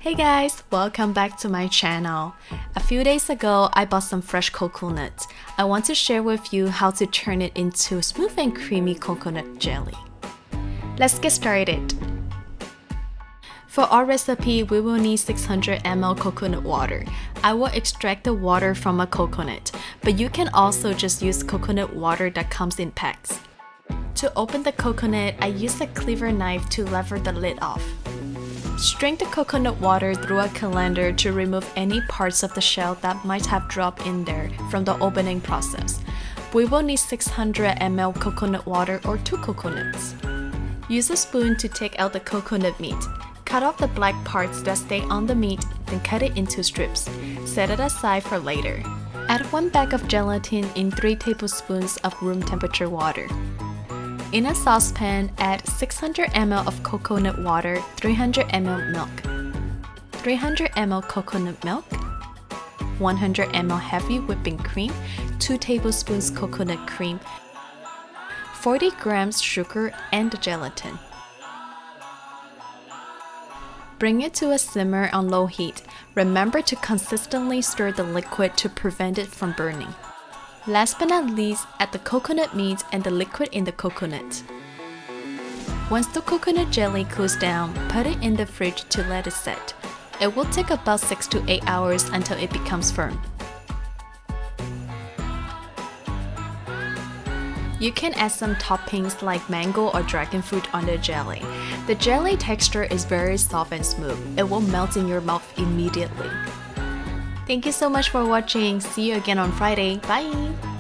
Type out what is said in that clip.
Hey guys, welcome back to my channel. A few days ago, I bought some fresh coconut. I want to share with you how to turn it into smooth and creamy coconut jelly. Let's get started. For our recipe, we will need 600 ml coconut water. I will extract the water from a coconut, but you can also just use coconut water that comes in packs. To open the coconut, I use a cleaver knife to lever the lid off. Strain the coconut water through a colander to remove any parts of the shell that might have dropped in there from the opening process. We will need 600 ml coconut water or 2 coconuts. Use a spoon to take out the coconut meat. Cut off the black parts that stay on the meat, then cut it into strips. Set it aside for later. Add 1 bag of gelatin in 3 tablespoons of room temperature water. In a saucepan, add 600 ml of coconut water, 300 ml milk, 300 ml coconut milk, 100 ml heavy whipping cream, 2 tablespoons coconut cream, 40 grams sugar, and the gelatin. Bring it to a simmer on low heat. Remember to consistently stir the liquid to prevent it from burning. Last but not least, add the coconut meat and the liquid in the coconut. Once the coconut jelly cools down, put it in the fridge to let it set. It will take about 6 to 8 hours until it becomes firm. You can add some toppings like mango or dragon fruit on the jelly. The jelly texture is very soft and smooth. It will melt in your mouth immediately. Thank you so much for watching. See you again on Friday. Bye!